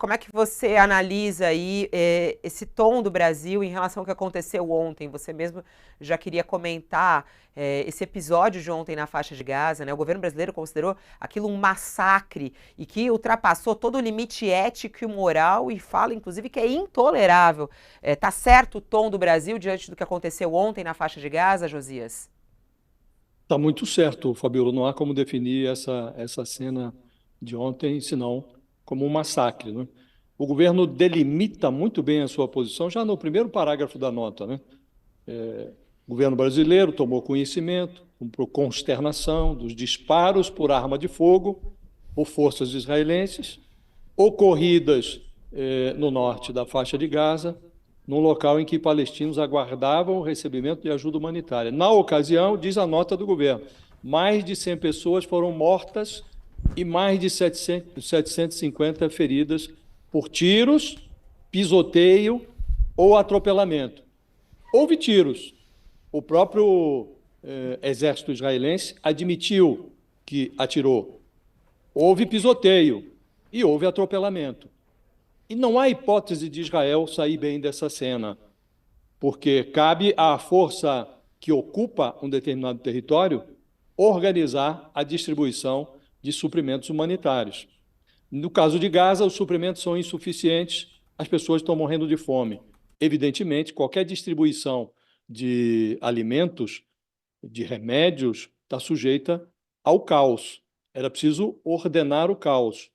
como é que você analisa aí esse tom do Brasil em relação ao que aconteceu ontem? Você mesmo já queria comentar esse episódio de ontem na faixa de Gaza, né? O governo brasileiro considerou aquilo um massacre e que ultrapassou todo o limite ético e moral e fala, inclusive, que é intolerável. Tá certo o tom do Brasil diante do que aconteceu ontem na faixa de Gaza, Josias? Está muito certo, Fabiola. Não há como definir essa cena de ontem, senão como um massacre, né? O governo delimita muito bem a sua posição já no primeiro parágrafo da nota, né? O governo brasileiro tomou conhecimento, por consternação, dos disparos por arma de fogo por forças israelenses ocorridas no norte da faixa de Gaza, num local em que palestinos aguardavam o recebimento de ajuda humanitária. Na ocasião, diz a nota do governo, mais de 100 pessoas foram mortas e mais de 750 feridas por tiros, pisoteio ou atropelamento. Houve tiros. O próprio exército israelense admitiu que atirou. Houve pisoteio e houve atropelamento. E não há hipótese de Israel sair bem dessa cena, porque cabe à força que ocupa um determinado território organizar a distribuição de suprimentos humanitários. No caso de Gaza, os suprimentos são insuficientes, as pessoas estão morrendo de fome. Evidentemente, qualquer distribuição de alimentos, de remédios, está sujeita ao caos. Era preciso ordenar o caos.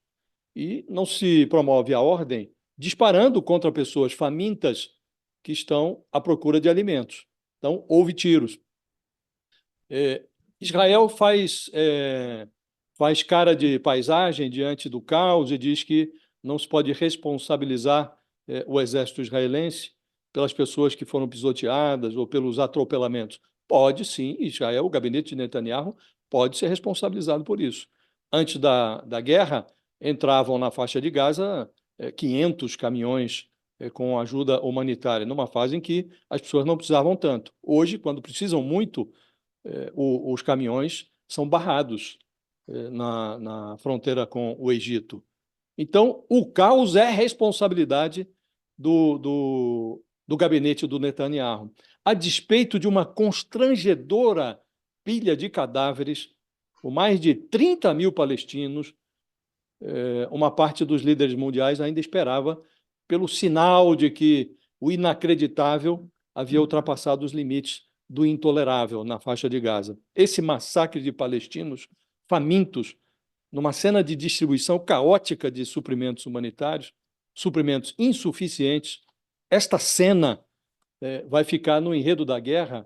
E não se promove a ordem disparando contra pessoas famintas que estão à procura de alimentos. Então, houve tiros. Israel faz cara de paisagem diante do caos e diz que não se pode responsabilizar o exército israelense pelas pessoas que foram pisoteadas ou pelos atropelamentos. Pode sim, Israel, o gabinete de Netanyahu, pode ser responsabilizado por isso. Antes da guerra, entravam na faixa de Gaza 500 caminhões com ajuda humanitária, numa fase em que as pessoas não precisavam tanto. Hoje, quando precisam muito, os caminhões são barrados na fronteira com o Egito. Então, o caos é responsabilidade do gabinete do Netanyahu, a despeito de uma constrangedora pilha de cadáveres, com mais de 30 mil palestinos. Uma parte dos líderes mundiais ainda esperava pelo sinal de que o inacreditável havia ultrapassado os limites do intolerável na faixa de Gaza. Esse massacre de palestinos famintos, numa cena de distribuição caótica de suprimentos humanitários, suprimentos insuficientes, esta cena vai ficar no enredo da guerra,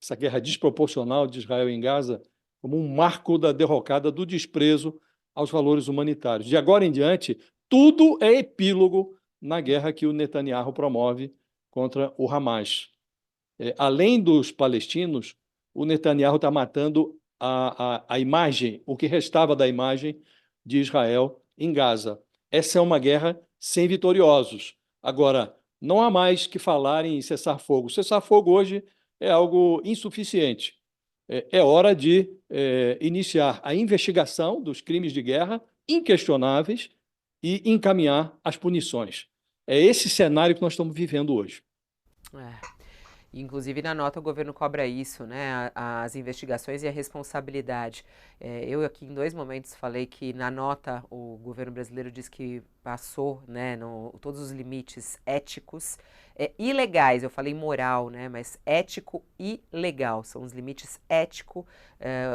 essa guerra desproporcional de Israel em Gaza, como um marco da derrocada do desprezo aos valores humanitários. De agora em diante, tudo é epílogo na guerra que o Netanyahu promove contra o Hamas. Além dos palestinos, o Netanyahu está matando a imagem, o que restava da imagem de Israel em Gaza. Essa é uma guerra sem vitoriosos. Agora, não há mais que falar em cessar-fogo. Cessar-fogo hoje é algo insuficiente. É hora de iniciar a investigação dos crimes de guerra inquestionáveis e encaminhar as punições. É esse cenário que nós estamos vivendo hoje. É. Inclusive, na nota, o governo cobra isso, né? As investigações e a responsabilidade. Eu aqui em dois momentos falei que na nota o governo brasileiro diz que passou, né, todos os limites éticos e legais. Eu falei moral, né? Mas ético e legal. São os limites ético,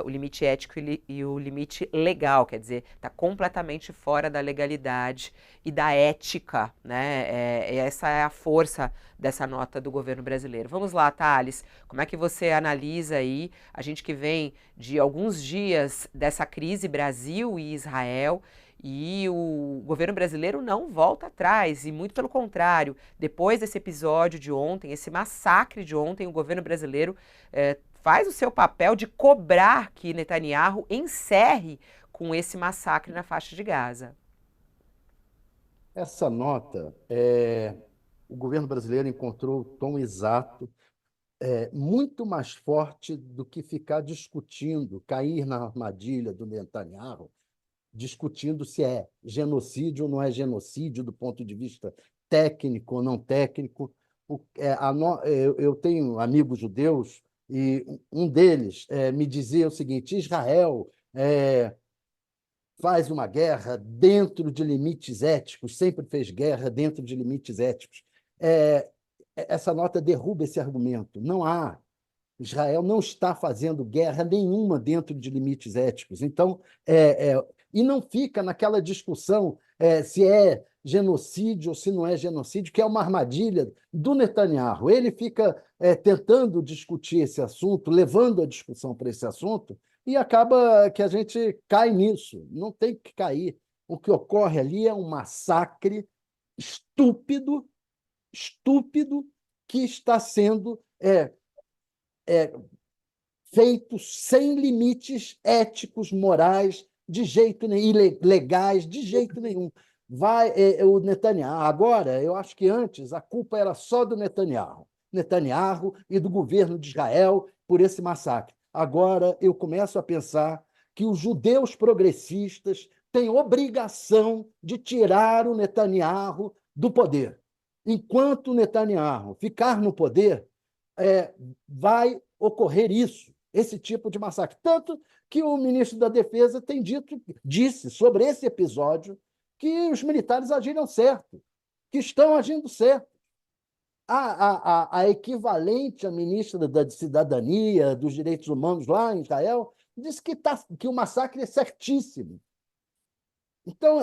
o limite ético e o limite legal. Quer dizer, está completamente fora da legalidade e da ética, né? Essa é a força dessa nota do governo brasileiro. Vamos lá, Thales, como é que você analisa aí, a gente que vem de alguns dias dessa crise Brasil e Israel, e o governo brasileiro não volta atrás, e muito pelo contrário, depois desse episódio de ontem, esse massacre de ontem, o governo brasileiro faz o seu papel de cobrar que Netanyahu encerre com esse massacre na faixa de Gaza. Essa nota, o governo brasileiro encontrou o tom exato, muito mais forte do que ficar discutindo, cair na armadilha do Netanyahu discutindo se é genocídio ou não é genocídio do ponto de vista técnico ou não técnico. Eu tenho amigos judeus e um deles me dizia o seguinte: Israel faz uma guerra dentro de limites éticos, sempre fez guerra dentro de limites éticos. Essa nota derruba esse argumento. Não há. Israel não está fazendo guerra nenhuma dentro de limites éticos. Então, e não fica naquela discussão se é genocídio ou se não é genocídio, que é uma armadilha do Netanyahu. Ele fica tentando discutir esse assunto, levando a discussão para esse assunto, e acaba que a gente cai nisso. Não tem que cair. O que ocorre ali é um massacre estúpido, estúpido, que está sendo feito sem limites éticos, morais, de jeito nenhum, legais, de jeito nenhum. O Netanyahu. Agora, eu acho que antes a culpa era só do Netanyahu e do governo de Israel por esse massacre. Agora eu começo a pensar que os judeus progressistas têm obrigação de tirar o Netanyahu do poder. Enquanto o Netanyahu ficar no poder, vai ocorrer esse tipo de massacre. Tanto que o ministro da Defesa disse sobre esse episódio que os militares agiram certo, que estão agindo certo. A equivalente à ministra da Cidadania, dos Direitos Humanos lá em Israel, disse que o massacre é certíssimo. Então,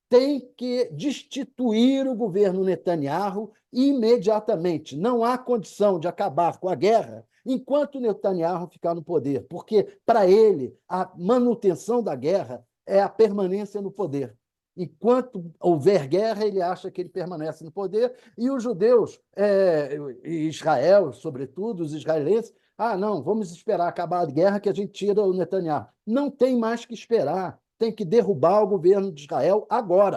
tem que destituir o governo Netanyahu imediatamente. Não há condição de acabar com a guerra enquanto Netanyahu ficar no poder, porque, para ele, a manutenção da guerra é a permanência no poder. Enquanto houver guerra, ele acha que ele permanece no poder, e os judeus, Israel, sobretudo, os israelenses, não, vamos esperar acabar a guerra que a gente tira o Netanyahu. Não tem mais que esperar. Tem que derrubar o governo de Israel agora.